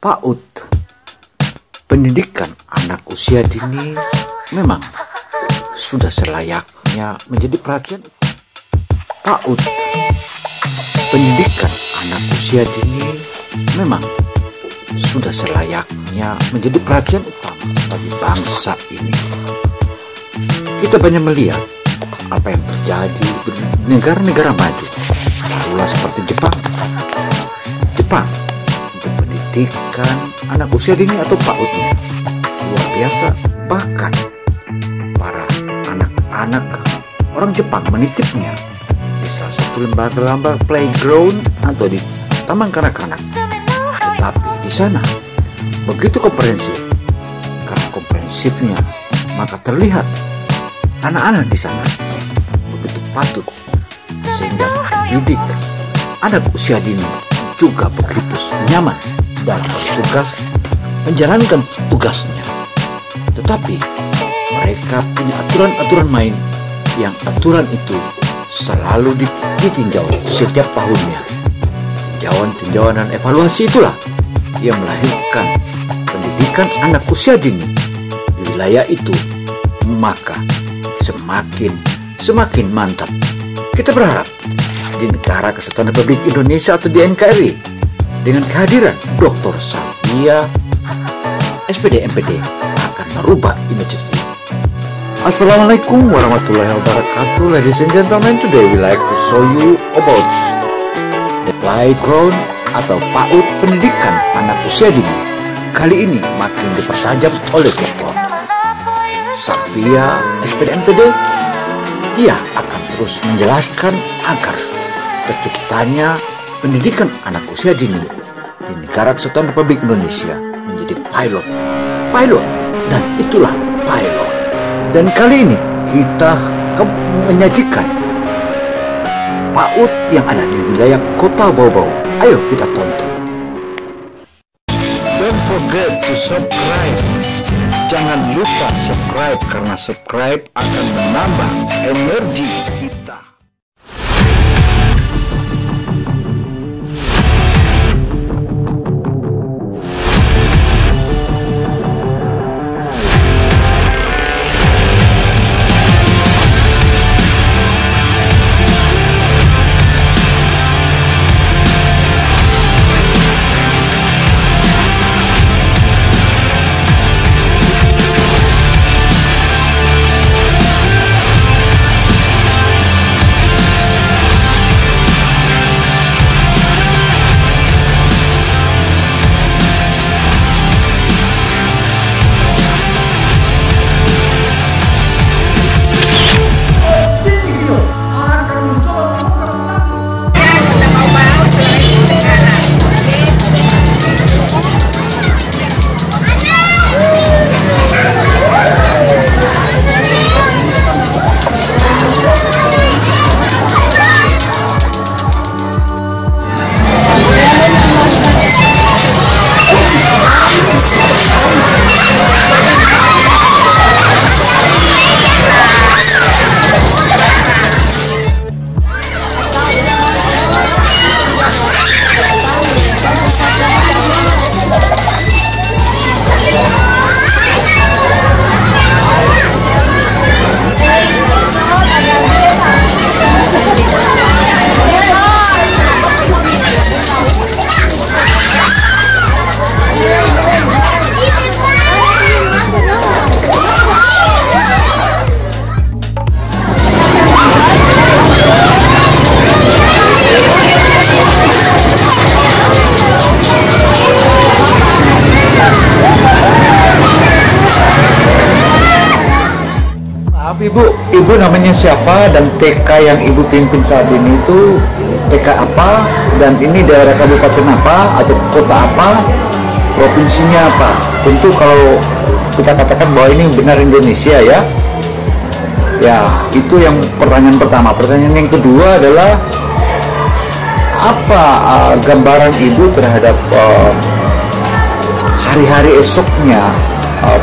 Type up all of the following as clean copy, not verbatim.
PAUD, pendidikan anak usia dini memang sudah selayaknya menjadi perhatian. PAUD, pendidikan anak usia dini memang sudah selayaknya menjadi perhatian utama bagi bangsa ini. Kita banyak melihat apa yang terjadi di negara-negara maju, taruhlah seperti Jepang untuk pendidikan anak usia dini atau PAUD-nya luar biasa. Bahkan para anak-anak orang Jepang menitipnya di salah satu lembaga playground atau di taman kanak-kanak. Tetapi di sana begitu komprehensif. Karena komprehensifnya, maka terlihat anak-anak di sana begitu patut, sehingga mendidik anak usia dini juga begitu nyaman dalam bertugas menjalankan tugasnya. Tetapi mereka punya aturan-aturan main yang aturan itu selalu ditinjau setiap tahunnya. Tinjauan dan evaluasi itulah yang melahirkan pendidikan anak usia dini di wilayah itu, maka semakin mantap. Kita berharap di Negara Kesatuan Republik Indonesia atau di NKRI dengan kehadiran Dr. Salvia SPD MPD akan merubah image itu. Assalamualaikum warahmatullahi wabarakatuh. Ladies and gentlemen, today we like to show you about the playground atau PAUD, pendidikan anak usia dini. Kali ini makin dipertajam oleh Dr. Salvia SPD MPD. Ia akan terus menjelaskan agar terciptanya pendidikan anak usia dini di Negara Kesatuan Republik Indonesia menjadi pilot, dan itulah pilot. Dan kali ini kita menyajikan PAUD yang ada di wilayah Kota Bau-Bau. Ayo kita tonton. Don't forget to subscribe. Jangan lupa subscribe, karena subscribe akan menambah energi kita. Ibu namanya siapa, dan TK yang ibu pimpin saat ini itu TK apa, dan ini daerah kabupaten apa atau kota apa, provinsinya apa? Tentu kalau kita katakan bahwa ini benar Indonesia ya. Ya, itu yang pertanyaan pertama. Pertanyaan yang kedua adalah apa gambaran ibu terhadap hari-hari esoknya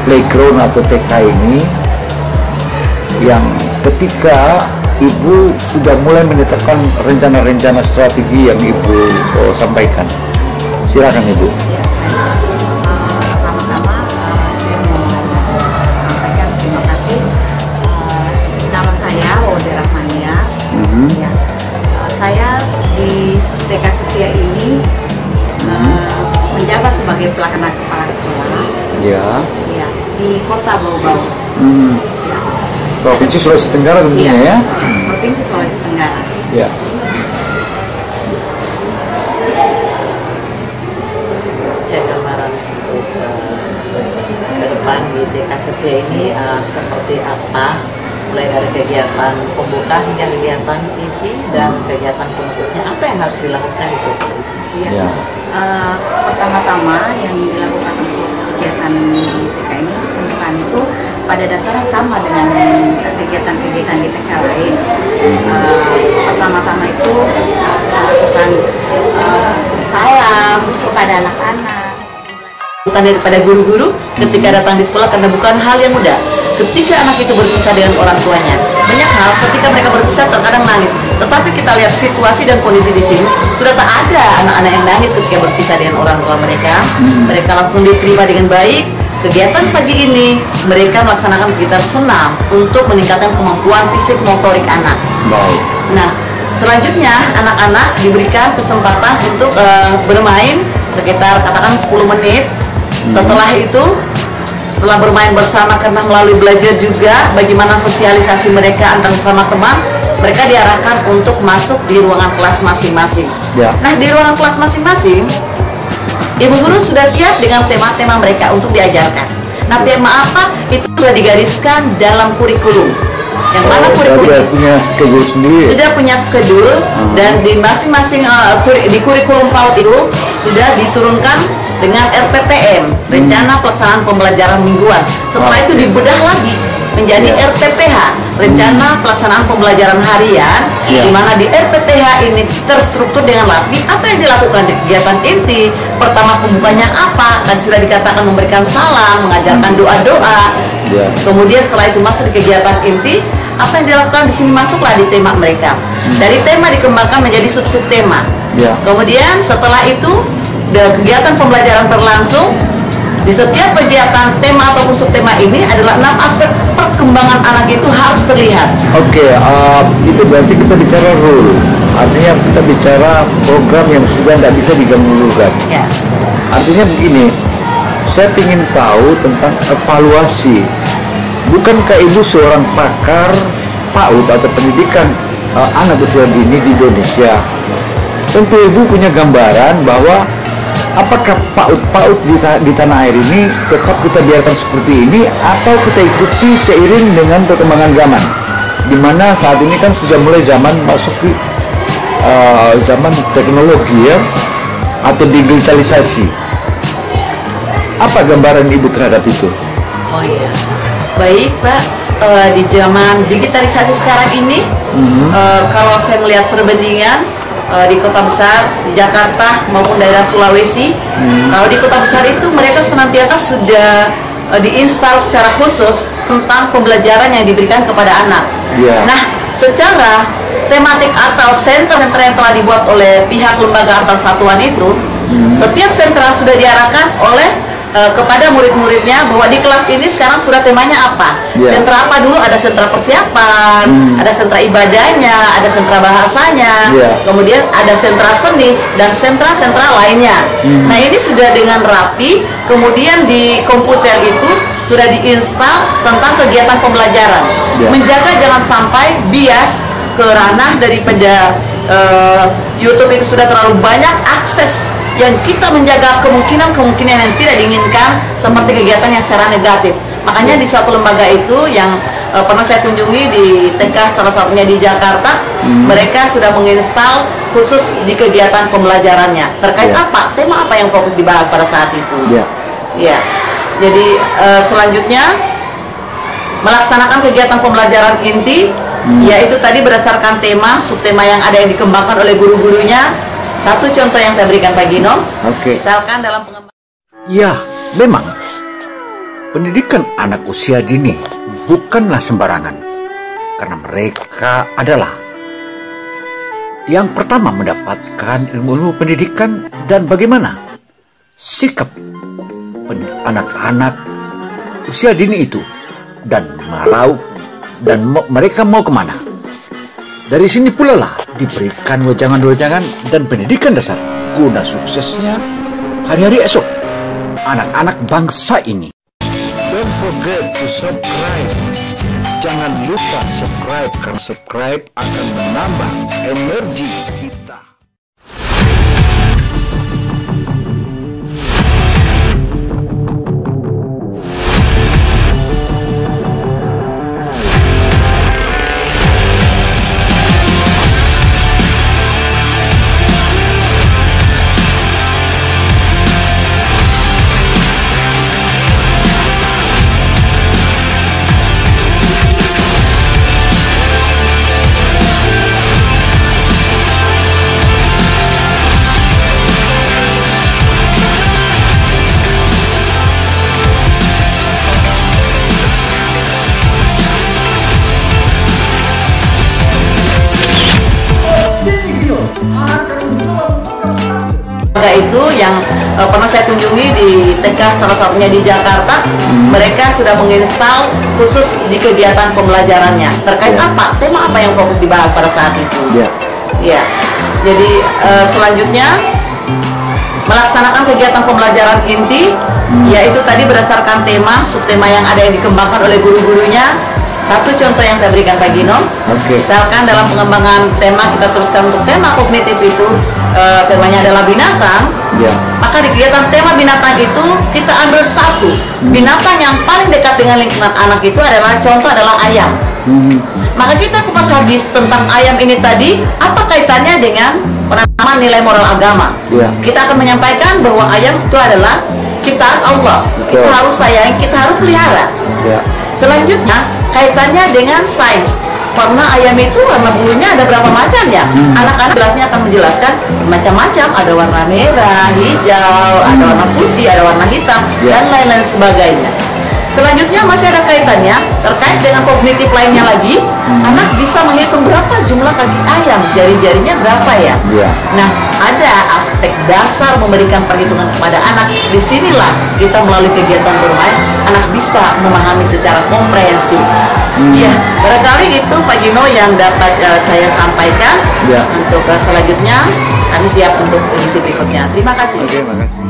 playground atau TK ini, yang ketika ibu sudah mulai menetapkan rencana-rencana strategi yang ibu sampaikan. Silakan ibu. TK Setia ini menjabat sebagai pelaksana kepala sekolah. Ya. Ya, di Kota Bau-Bau. Ya. Provinsi Sulawesi Tenggara tentunya ya. Provinsi Sulawesi Tenggara. Ya. Ya, gambaran untuk ke depan di TK Setia ini seperti apa, mulai dari kegiatan pembuka hingga kegiatan inti dan kegiatan penutupnya, apa yang harus dilakukan itu? Ya. Pertama-tama yang dilakukan untuk kegiatan TK ini, pembukaan itu pada dasarnya sama dengan kegiatan-kegiatan di TK lain. Pertama-tama itu melakukan salam kepada anak-anak. Bukan daripada guru-guru ketika datang di sekolah, karena bukan hal yang mudah. Ketika anak itu berpisah dengan orang tuanya, banyak hal ketika mereka berpisah terkadang nangis. Tetapi kita lihat situasi dan kondisi di sini, sudah tak ada anak-anak yang nangis ketika berpisah dengan orang tua mereka. Mereka langsung diterima dengan baik. Kegiatan pagi ini mereka melaksanakan kegiatan senam untuk meningkatkan kemampuan fisik motorik anak. Baik. Nah, selanjutnya anak-anak diberikan kesempatan untuk bermain sekitar katakan 10 menit. Setelah itu, setelah bermain bersama karena melalui belajar juga bagaimana sosialisasi mereka antara sama teman, mereka diarahkan untuk masuk di ruangan kelas masing-masing. Ya. Nah, di ruangan kelas masing-masing, ibu guru sudah siap dengan tema-tema mereka untuk diajarkan. Nah, tema apa? Itu sudah digariskan dalam kurikulum. Yang mana kurikulum sudah punya schedule sendiri. Sudah punya schedule dan di masing-masing di kurikulum PAUD itu sudah diturunkan dengan RPPM, rencana pelaksanaan pembelajaran mingguan. Setelah itu dibedah lagi menjadi RPPH, rencana pelaksanaan pembelajaran harian, di mana di RPPH ini terstruktur dengan rapi apa yang dilakukan di kegiatan inti. Pertama pembukanya apa, dan sudah dikatakan memberikan salam, mengajarkan doa-doa. Kemudian setelah itu masuk di kegiatan inti, apa yang dilakukan di sini masuklah di tema mereka. Dari tema dikembangkan menjadi sub-sub tema. Kemudian setelah itu kegiatan pembelajaran berlangsung. Di setiap kegiatan tema atau subtema ini adalah 6 aspek perkembangan anak itu harus terlihat. Oke, itu berarti kita bicara rule. Artinya kita bicara program yang sudah tidak bisa diganggu-gugat. Ya. Artinya begini, saya ingin tahu tentang evaluasi. Bukankah ibu seorang pakar PAUD atau pendidikan anak usia dini di Indonesia? Tentu ibu punya gambaran bahwa apakah PAUD di tanah air ini tetap kita biarkan seperti ini atau kita ikuti seiring dengan perkembangan zaman, di mana saat ini kan sudah mulai zaman masuk ke zaman teknologi ya, atau digitalisasi. Apa gambaran ibu terhadap itu? Oh iya, baik Pak. Di zaman digitalisasi sekarang ini, kalau saya melihat perbandingan di kota besar, di Jakarta maupun daerah Sulawesi, kalau di kota besar itu mereka senantiasa sudah diinstal secara khusus tentang pembelajaran yang diberikan kepada anak. Nah, secara tematik atau sentra-sentra yang telah dibuat oleh pihak lembaga atau satuan itu, setiap sentra sudah diarahkan oleh kepada murid-muridnya bahwa di kelas ini sekarang sudah temanya apa. Sentra apa dulu, ada sentra persiapan, ada sentra ibadahnya, ada sentra bahasanya, kemudian ada sentra seni dan sentra-sentra lainnya. Nah, ini sudah dengan rapi, kemudian di komputer itu sudah diinstal tentang kegiatan pembelajaran. Menjaga jangan sampai bias ke ranah daripada YouTube itu sudah terlalu banyak akses, yang kita menjaga kemungkinan-kemungkinan yang tidak diinginkan seperti kegiatan yang secara negatif. Makanya di suatu lembaga itu yang pernah saya kunjungi di TK salah satunya di Jakarta, mereka sudah menginstal khusus di kegiatan pembelajarannya. Terkait apa? Tema apa yang fokus dibahas pada saat itu? Jadi selanjutnya melaksanakan kegiatan pembelajaran inti, yaitu tadi berdasarkan tema, subtema yang ada yang dikembangkan oleh guru-gurunya. Satu contoh yang saya berikan Pak Gino, misalkan dalam pengembangan. Ya, memang pendidikan anak usia dini bukanlah sembarangan, karena mereka adalah yang pertama mendapatkan ilmu pendidikan dan bagaimana sikap anak-anak usia dini itu dan mereka mau kemana. Dari sini pula lah diberikan wejangan-wejangan dan pendidikan dasar guna suksesnya hari-hari esok anak-anak bangsa ini. Don't forget to subscribe. Jangan lupa subscribe karena subscribe akan menambah energi kita. Itu yang pernah saya kunjungi di TK salah satunya di Jakarta, mereka sudah menginstal khusus di kegiatan pembelajarannya terkait apa, tema apa yang fokus dibahas pada saat itu. Ya, jadi selanjutnya melaksanakan kegiatan pembelajaran inti, yaitu tadi berdasarkan tema, subtema yang ada yang dikembangkan oleh guru-gurunya. Satu contoh yang saya berikan Pak Gino, misalkan dalam pengembangan tema kita teruskan untuk tema kognitif itu, temanya adalah binatang, maka di kegiatan tema binatang itu kita ambil satu binatang yang paling dekat dengan lingkungan anak itu adalah contoh adalah ayam. Maka kita kupas habis tentang ayam ini tadi, apa kaitannya dengan penanaman nilai moral agama. Kita akan menyampaikan bahwa ayam itu adalah ciptaan Allah, kita harus sayang, kita harus pelihara. Selanjutnya kaitannya dengan sains, karena ayam itu warna bulunya ada berapa macam ya. Anak-anak jelasnya akan menjelaskan macam-macam, ada warna merah, hijau, ada warna putih, ada warna hitam, dan lain-lain sebagainya. Selanjutnya masih ada kaitannya terkait dengan kognitif lainnya lagi. Anak bisa menghitung berapa jumlah kaki ayam, jari-jarinya berapa ya. Nah, ada aspek dasar memberikan perhitungan kepada anak. Disinilah kita melalui kegiatan bermain, anak bisa memahami secara komprehensif. Iya, barangkali itu Pak Gino yang dapat saya sampaikan. Untuk selanjutnya kami siap untuk edisi berikutnya. Terima kasih. Terima kasih.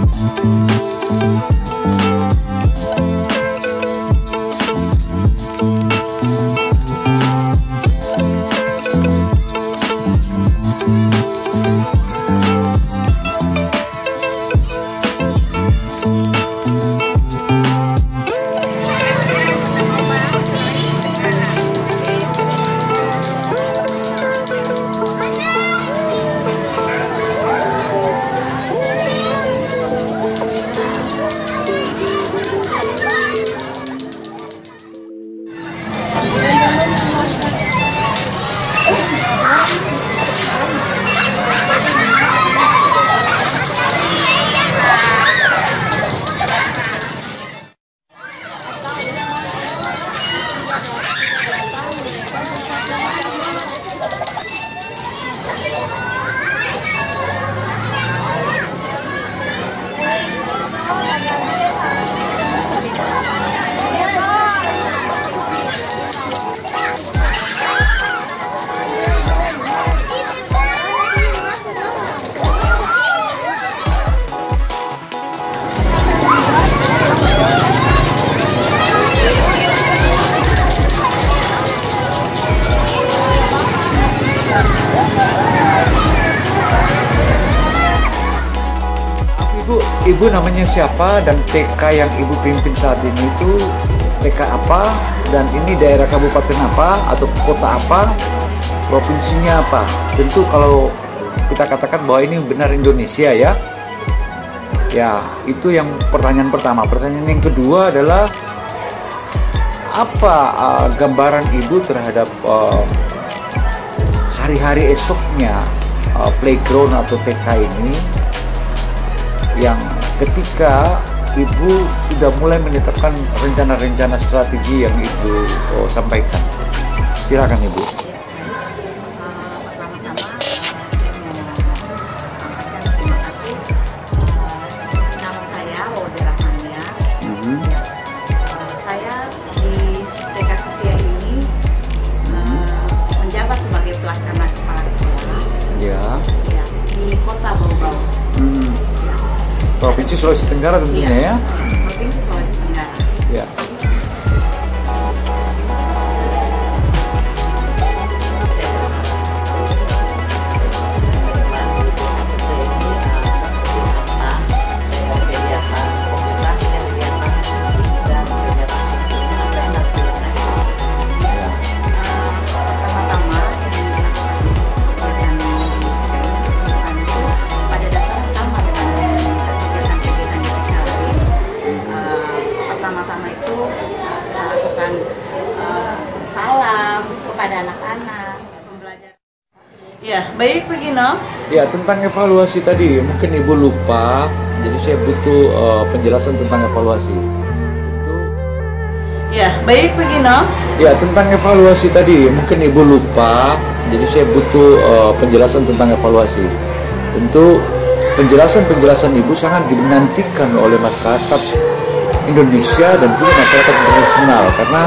Ibu namanya siapa dan TK yang Ibu pimpin saat ini itu TK apa, dan ini daerah kabupaten apa atau kota apa, provinsinya apa? Tentu kalau kita katakan bahwa ini benar Indonesia ya. Ya, itu yang pertanyaan pertama. Pertanyaan yang kedua adalah apa gambaran Ibu terhadap hari-hari esoknya playground atau TK ini, yang ketika Ibu sudah mulai menetapkan rencana-rencana strategi yang Ibu sampaikan. Silakan Ibu. Saya di TK Setia ini menjabat sebagai pelaksana kepala sekolah. Provinsi Sulawesi Tenggara tentunya ya. Provinsi Sulawesi Tenggara. Ya. Pertama-tama itu melakukan salam kepada anak-anak, pembelajaran. Ya, baik Pak Gino. Ya, tentang evaluasi tadi, mungkin Ibu lupa, jadi saya butuh penjelasan tentang evaluasi. Tentu. Ya, baik Pak Gino. Ya, tentang evaluasi tadi, mungkin Ibu lupa, jadi saya butuh penjelasan tentang evaluasi. Tentu penjelasan-penjelasan Ibu sangat dinantikan oleh masyarakat Indonesia dan juga masyarakat internasional, karena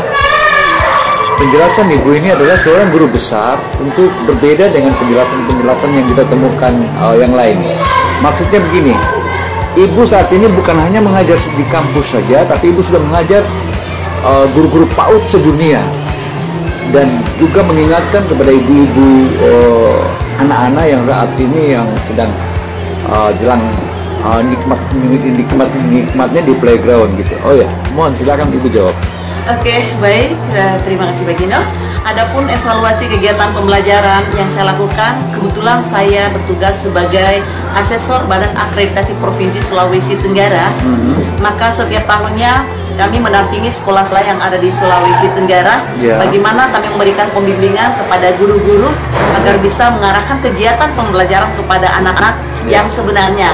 penjelasan Ibu ini adalah seorang guru besar, tentu berbeda dengan penjelasan-penjelasan yang kita temukan yang lain. Maksudnya begini, Ibu saat ini bukan hanya mengajar di kampus saja, tapi Ibu sudah mengajar guru-guru PAUD sedunia, dan juga mengingatkan kepada ibu-ibu anak-anak yang saat ini yang sedang jelang nikmatnya di playground gitu. Oh ya, mohon silakan Ibu jawab. Oke, baik. Terima kasih Pak Gino. Adapun evaluasi kegiatan pembelajaran yang saya lakukan, kebetulan saya bertugas sebagai asesor Badan Akreditasi Provinsi Sulawesi Tenggara. Maka setiap tahunnya kami mendampingi sekolah-sekolah yang ada di Sulawesi Tenggara. Bagaimana kami memberikan pembimbingan kepada guru-guru agar bisa mengarahkan kegiatan pembelajaran kepada anak-anak yang sebenarnya.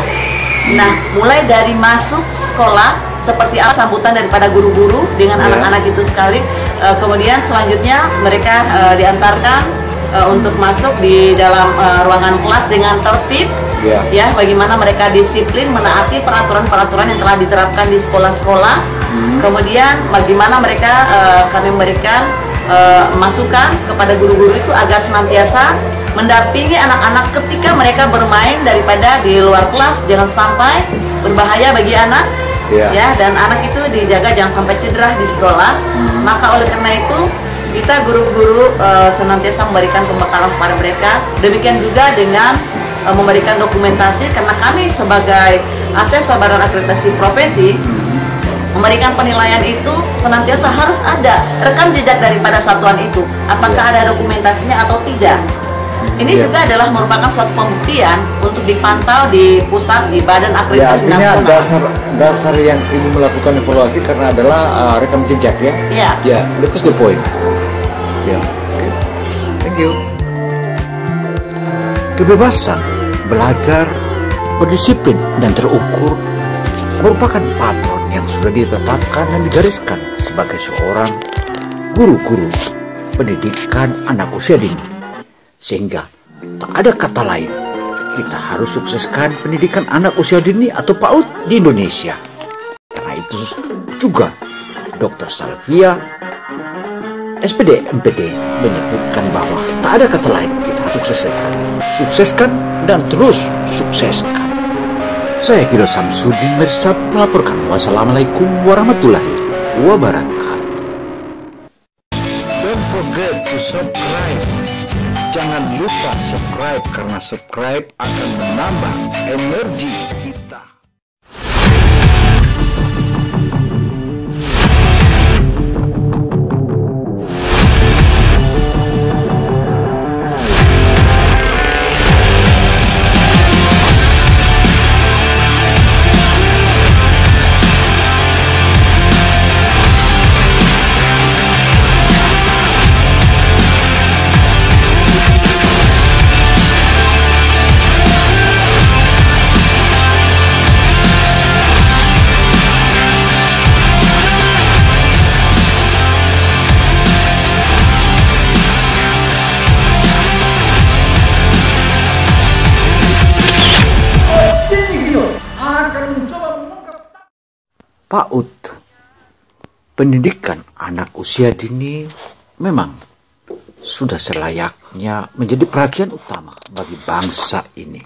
Nah, mulai dari masuk sekolah, seperti apa sambutan daripada guru-guru dengan anak-anak itu sekali. Kemudian selanjutnya mereka diantarkan untuk masuk di dalam ruangan kelas dengan tertib. Ya, bagaimana mereka disiplin menaati peraturan-peraturan yang telah diterapkan di sekolah-sekolah. Kemudian bagaimana mereka kami memberikan masukan kepada guru-guru itu agar senantiasa mendampingi anak-anak ketika mereka bermain daripada di luar kelas, jangan sampai berbahaya bagi anak. Ya, dan anak itu dijaga jangan sampai cedera di sekolah. Maka oleh karena itu kita guru-guru senantiasa memberikan pembekalan kepada mereka. Demikian juga dengan memberikan dokumentasi, karena kami sebagai asesor Badan Akreditasi Profesi memberikan penilaian itu senantiasa harus ada rekam jejak daripada satuan itu, apakah ada dokumentasinya atau tidak. Ini juga adalah merupakan suatu pembuktian untuk dipantau di pusat, di Badan Akreditasi Nasional. Nasional. Dasar yang Ibu melakukan evaluasi karena adalah rekam jejak ya. Ya, that's the point. Ya, okay. Thank you. Kebebasan belajar, berdisiplin dan terukur merupakan patron yang sudah ditetapkan dan digariskan sebagai seorang guru-guru pendidikan anak usia dini. Sehingga tak ada kata lain, kita harus sukseskan pendidikan anak usia dini atau PAUD di Indonesia. Karena itu juga Dr. Salvia, SPD MPD menyebutkan bahwa tak ada kata lain, kita harus sukseskan dan terus sukseskan. Saya Gino Samsudin Mersab melaporkan. Wassalamualaikum warahmatullahi wabarakatuh. Don't forget to subscribe. Jangan lupa subscribe, karena subscribe akan menambah energi kita. PAUD, pendidikan anak usia dini, memang sudah selayaknya menjadi perhatian utama bagi bangsa ini.